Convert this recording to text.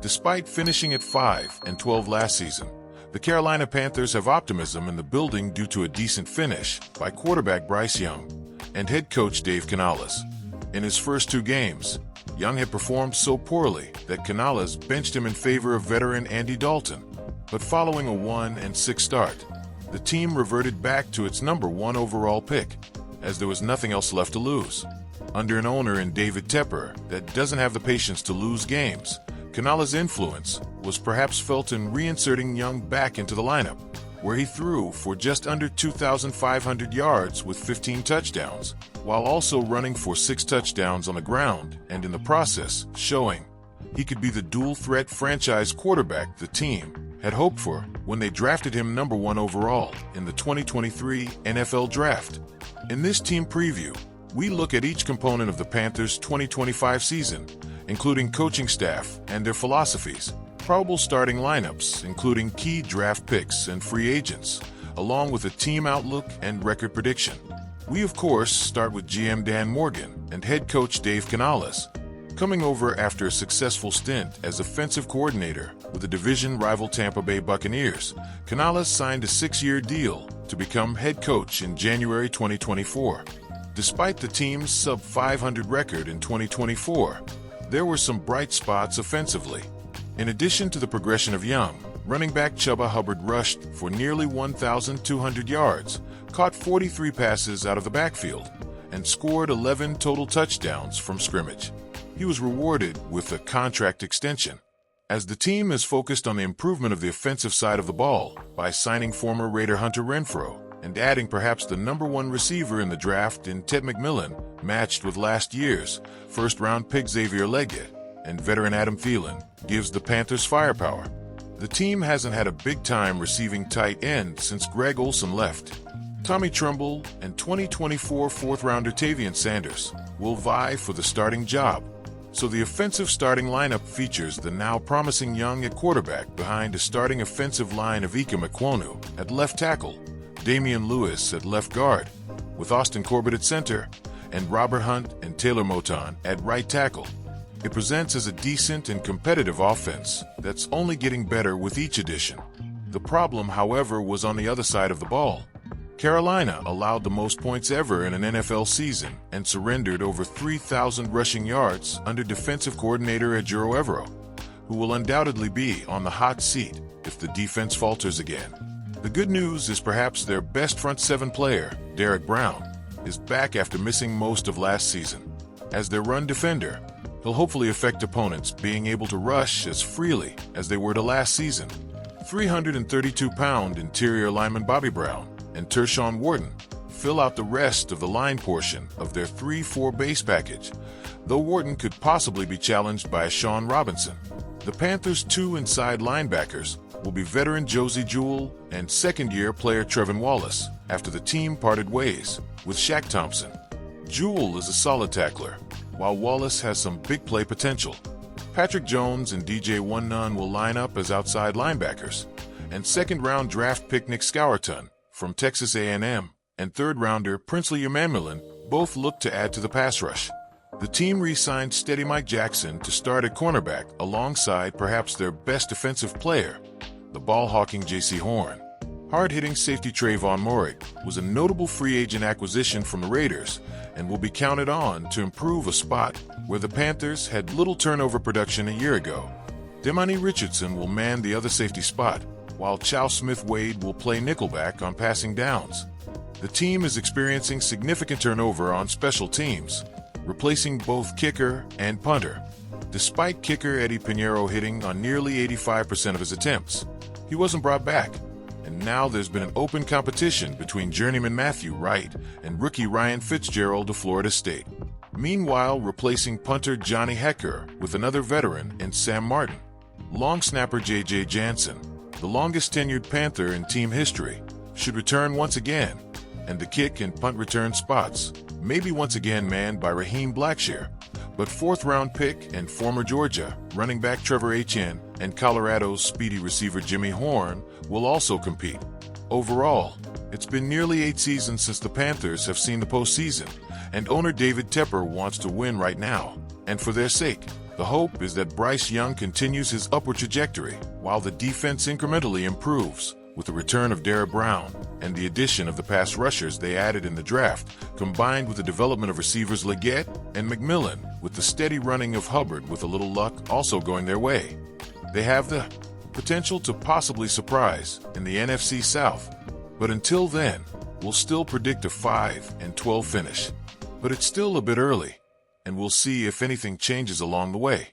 Despite finishing at 5-12 last season, the Carolina Panthers have optimism in the building due to a decent finish by quarterback Bryce Young and head coach Dave Canales. In his first 2 games, Young had performed so poorly that Canales benched him in favor of veteran Andy Dalton. But following a 1-6 start, the team reverted back to its number 1 overall pick, as there was nothing else left to lose. Under an owner in David Tepper that doesn't have the patience to lose games, Canales' influence was perhaps felt in reinserting Young back into the lineup, where he threw for just under 2,500 yards with 15 touchdowns, while also running for 6 touchdowns on the ground and in the process showing he could be the dual-threat franchise quarterback the team had hoped for when they drafted him number 1 overall in the 2023 NFL Draft. In this team preview, we look at each component of the Panthers' 2025 season, including coaching staff and their philosophies, probable starting lineups, including key draft picks and free agents, along with a team outlook and record prediction. We, of course, start with GM Dan Morgan and head coach Dave Canales. Coming over after a successful stint as offensive coordinator with the division rival Tampa Bay Buccaneers, Canales signed a 6-year deal to become head coach in January 2024. Despite the team's sub-500 record in 2024, there were some bright spots offensively. In addition to the progression of Young, running back Chuba Hubbard rushed for nearly 1,200 yards, caught 43 passes out of the backfield, and scored 11 total touchdowns from scrimmage. He was rewarded with a contract extension, as the team is focused on the improvement of the offensive side of the ball by signing former Raider Hunter Renfrow and adding perhaps the number 1 receiver in the draft in Ted McMillan, matched with last year's first-round pick Xavier Leggett, and veteran Adam Thielen gives the Panthers firepower. The team hasn't had a big time receiving tight end since Greg Olsen left. Tommy Tremble and 2024 4th-rounder Tavian Sanders will vie for the starting job. So the offensive starting lineup features the now promising Young at quarterback behind a starting offensive line of Ike Ekwonu at left tackle, Damian Lewis at left guard, with Austin Corbett at center, and Robert Hunt and Taylor Moton at right tackle. It presents as a decent and competitive offense that's only getting better with each addition. The problem, however, was on the other side of the ball. Carolina allowed the most points ever in an NFL season and surrendered over 3,000 rushing yards under defensive coordinator Ejiro Evero, who will undoubtedly be on the hot seat if the defense falters again. The good news is perhaps their best front 7 player, Derek Brown, is back after missing most of last season. As their run defender, he'll hopefully affect opponents being able to rush as freely as they were to last season. 332-pound interior lineman Bobby Brown and Tershawn Wharton fill out the rest of the line portion of their 3-4 base package, though Wharton could possibly be challenged by Sean Robinson. The Panthers' 2 inside linebackers will be veteran Josie Jewell and second-year player Trevin Wallace after the team parted ways with Shaq Thompson. Jewell is a solid tackler, while Wallace has some big play potential. Patrick Jones and DJ One-Nunn will line up as outside linebackers, and second-round draft pick Nick Scourton from Texas A&M and third-rounder Princely Emmanuelin both look to add to the pass rush. The team re-signed Steady Mike Jackson to start at cornerback alongside perhaps their best defensive player, the ball-hawking J.C. Horn. Hard-hitting safety Trayvon Moehrig was a notable free agent acquisition from the Raiders and will be counted on to improve a spot where the Panthers had little turnover production a year ago. Demani Richardson will man the other safety spot, while Chow Smith-Wade will play nickelback on passing downs. The team is experiencing significant turnover on special teams, replacing both kicker and punter. Despite kicker Eddie Pinheiro hitting on nearly 85% of his attempts, he wasn't brought back, and now there's been an open competition between journeyman Matthew Wright and rookie Ryan Fitzgerald of Florida State. Meanwhile, replacing punter Johnny Hecker with another veteran in Sam Martin. Long snapper J.J. Jansen, the longest tenured Panther in team history, should return once again, and the kick and punt return spots may be once again manned by Raheem Blackshear, but fourth-round pick and former Georgia running back Trevor Etienne and Colorado's speedy receiver Jimmy Horn will also compete. Overall, it's been nearly 8 seasons since the Panthers have seen the postseason, and owner David Tepper wants to win right now. And for their sake, the hope is that Bryce Young continues his upward trajectory, while the defense incrementally improves, with the return of Derrick Brown and the addition of the pass rushers they added in the draft, combined with the development of receivers Leggett and McMillan, with the steady running of Hubbard with a little luck also going their way. They have the potential to possibly surprise in the NFC South. But until then, we'll still predict a 5-12 finish. But it's still a bit early, and we'll see if anything changes along the way.